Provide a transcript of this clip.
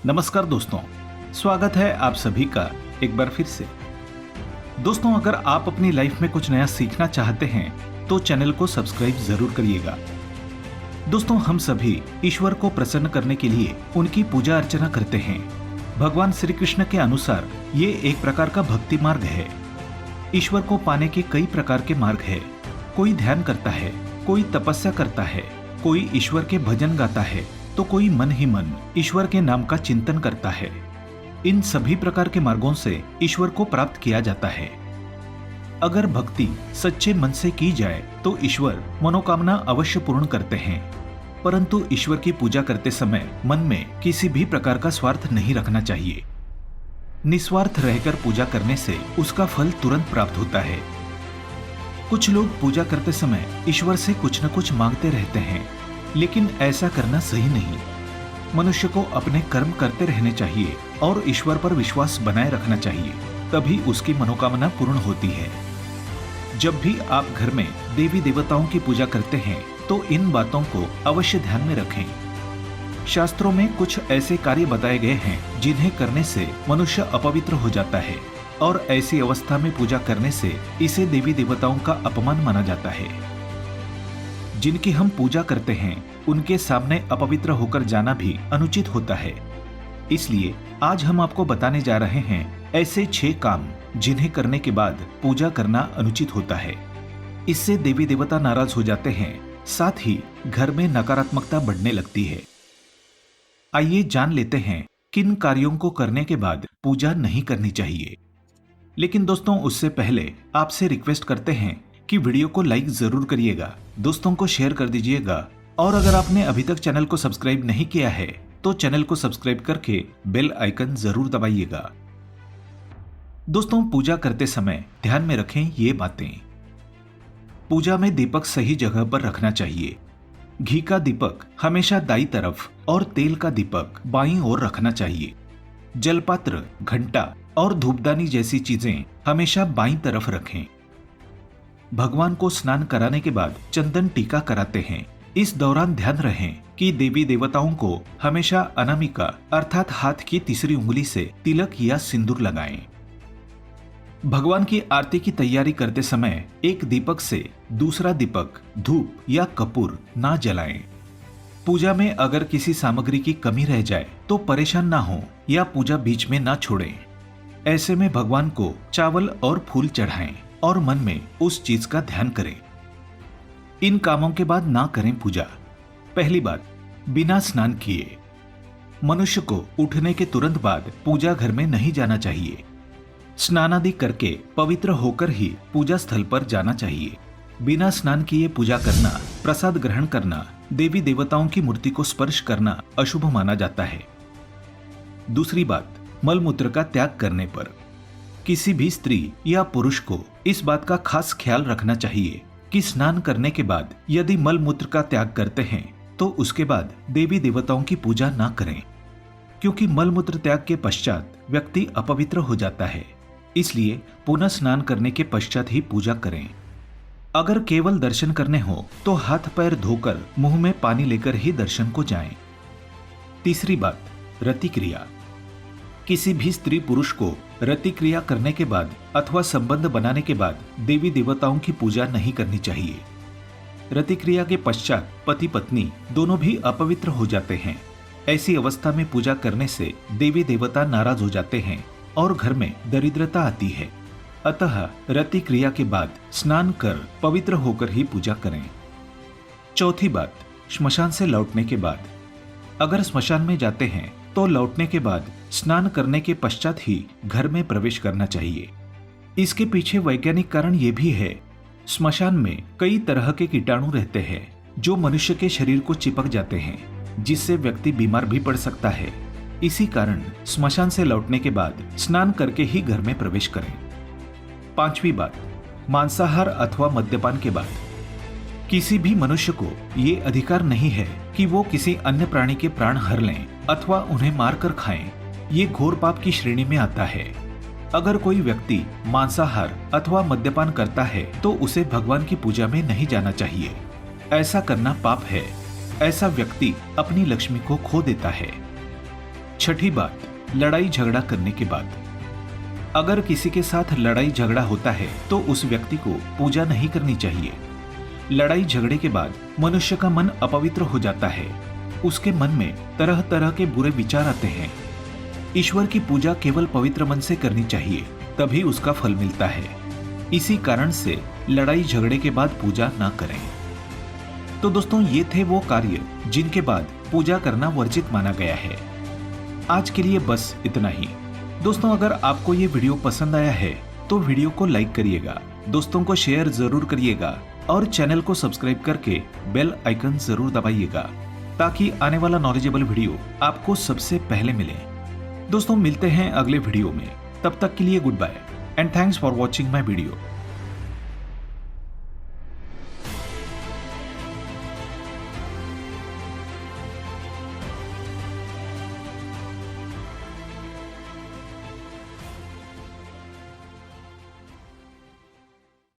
नमस्कार दोस्तों, स्वागत है आप सभी का एक बार फिर से। दोस्तों, अगर आप अपनी लाइफ में कुछ नया सीखना चाहते हैं तो चैनल को सब्सक्राइब जरूर करिएगा। दोस्तों, हम सभी ईश्वर को प्रसन्न करने के लिए उनकी पूजा अर्चना करते हैं। भगवान श्री कृष्ण के अनुसार ये एक प्रकार का भक्ति मार्ग है। ईश्वर को पाने के कई प्रकार के मार्ग है। कोई ध्यान करता है, कोई तपस्या करता है, कोई ईश्वर के भजन गाता है, तो कोई मन ही मन ईश्वर के नाम का चिंतन करता है। इन सभी प्रकार के मार्गों से ईश्वर को प्राप्त किया जाता है। अगर भक्ति सच्चे मन से की जाए तो ईश्वर मनोकामना अवश्य पूर्ण करते हैं। परंतु ईश्वर की पूजा करते समय मन में किसी भी प्रकार का स्वार्थ नहीं रखना चाहिए। निस्वार्थ रहकर पूजा करने से उसका फल तुरंत प्राप्त होता है। कुछ लोग पूजा करते समय ईश्वर से कुछ न कुछ मांगते रहते हैं, लेकिन ऐसा करना सही नहीं। मनुष्य को अपने कर्म करते रहने चाहिए और ईश्वर पर विश्वास बनाए रखना चाहिए, तभी उसकी मनोकामना पूर्ण होती है। जब भी आप घर में देवी देवताओं की पूजा करते हैं तो इन बातों को अवश्य ध्यान में रखें। शास्त्रों में कुछ ऐसे कार्य बताए गए हैं जिन्हें करने से मनुष्य अपवित्र हो जाता है और ऐसी अवस्था में पूजा करने से इसे देवी देवताओं का अपमान माना जाता है। जिनकी हम पूजा करते हैं उनके सामने अपवित्र होकर जाना भी अनुचित होता है। इसलिए आज हम आपको बताने जा रहे हैं ऐसे 6 काम जिन्हें करने के बाद पूजा करना अनुचित होता है। इससे देवी देवता नाराज हो जाते हैं, साथ ही घर में नकारात्मकता बढ़ने लगती है। आइए जान लेते हैं किन कार्यों को करने के बाद पूजा नहीं करनी चाहिए। लेकिन दोस्तों, उससे पहले आपसे रिक्वेस्ट करते हैं कि वीडियो को लाइक जरूर करिएगा, दोस्तों को शेयर कर दीजिएगा और अगर आपने अभी तक चैनल को सब्सक्राइब नहीं किया है तो चैनल को सब्सक्राइब करके बेल आइकन जरूर दबाइएगा। दोस्तों, पूजा करते समय ध्यान में रखें ये बातें। पूजा में दीपक सही जगह पर रखना चाहिए। घी का दीपक हमेशा दाईं तरफ और तेल का दीपक बाईं ओर रखना चाहिए। जलपात्र, घंटा और धूपदानी जैसी चीजें हमेशा बाईं तरफ रखें। भगवान को स्नान कराने के बाद चंदन टीका कराते हैं। इस दौरान ध्यान रहें कि देवी देवताओं को हमेशा अनामिका अर्थात हाथ की तीसरी उंगली से तिलक या सिंदूर लगाएं। भगवान की आरती की तैयारी करते समय एक दीपक से दूसरा दीपक, धूप या कपूर ना जलाएं। पूजा में अगर किसी सामग्री की कमी रह जाए तो परेशान ना हो या पूजा बीच में ना छोड़ें। ऐसे में भगवान को चावल और फूल चढ़ाएं और मन में उस चीज का ध्यान करें। इन कामों के बाद ना करें पूजा। पहली बात, बिना स्नान किए। मनुष्य को उठने के तुरंत बाद पूजा घर में नहीं जाना चाहिए। स्नान आदि करके पवित्र होकर ही पूजा स्थल पर जाना चाहिए। बिना स्नान किए पूजा करना, प्रसाद ग्रहण करना, देवी देवताओं की मूर्ति को स्पर्श करना अशुभ माना जाता है। दूसरी बात, मलमूत्र का त्याग करने पर किसी भी स्त्री या पुरुष को इस बात का खास ख्याल रखना चाहिए कि स्नान करने के बाद यदि मल मूत्र का त्याग करते हैं तो उसके बाद देवी देवताओं की पूजा ना करें, क्योंकि मल मूत्र त्याग के पश्चात व्यक्ति अपवित्र हो जाता है। इसलिए पुनः स्नान करने के पश्चात ही पूजा करें। अगर केवल दर्शन करने हो तो हाथ पैर धोकर मुंह में पानी लेकर ही दर्शन को जाएं। तीसरी बात, रति क्रिया। किसी भी स्त्री पुरुष को रति क्रिया करने के बाद अथवा संबंध बनाने के बाद देवी देवताओं की पूजा नहीं करनी चाहिए। रति क्रिया के पश्चात पति पत्नी दोनों भी अपवित्र हो जाते हैं। ऐसी अवस्था में पूजा करने से देवी देवता नाराज हो जाते हैं और घर में दरिद्रता आती है। अतः रति क्रिया के बाद स्नान कर पवित्र होकर ही पूजा करें। चौथी बात, श्मशान से लौटने के बाद। अगर श्मशान में जाते हैं तो लौटने के बाद स्नान करने के पश्चात ही घर में प्रवेश करना चाहिए। इसके पीछे वैज्ञानिक कारण ये भी है, श्मशान में कई तरह के कीटाणु रहते हैं जो मनुष्य के शरीर को चिपक जाते हैं, जिससे व्यक्ति बीमार भी पड़ सकता है। इसी कारण श्मशान से लौटने के बाद स्नान करके ही घर में प्रवेश करें। पांचवी बात, मांसाहार अथवा मद्यपान के बाद। किसी भी मनुष्य को ये अधिकार नहीं है कि वो किसी अन्य प्राणी के प्राण हर लें अथवा उन्हें मारकर खाएं। ये घोर पाप की श्रेणी में आता है। अगर कोई व्यक्ति मांसाहार अथवा मद्यपान करता है तो उसे भगवान की पूजा में नहीं जाना चाहिए। ऐसा करना पाप है। ऐसा व्यक्ति अपनी लक्ष्मी को खो देता है। छठी बात, लड़ाई झगड़ा करने के बाद। अगर किसी के साथ लड़ाई झगड़ा होता है तो उस व्यक्ति को पूजा नहीं करनी चाहिए। लड़ाई झगड़े के बाद मनुष्य का मन अपवित्र हो जाता है। उसके मन में तरह तरह के बुरे विचार आते हैं। ईश्वर की पूजा केवल पवित्र मन से करनी चाहिए, तभी उसका फल मिलता है। इसी कारण से लड़ाई झगड़े के बाद पूजा ना करें। तो दोस्तों, ये थे वो कार्य जिनके बाद पूजा करना वर्जित माना गया है। आज के लिए बस इतना ही। दोस्तों, अगर आपको ये वीडियो पसंद आया है तो वीडियो को लाइक करिएगा, दोस्तों को शेयर जरूर करिएगा और चैनल को सब्सक्राइब करके बेल आइकन जरूर दबाइएगा ताकि आने वाला नॉलेजेबल वीडियो आपको सबसे पहले मिले। दोस्तों, मिलते हैं अगले वीडियो में। तब तक के लिए good bye and thanks for watching my video.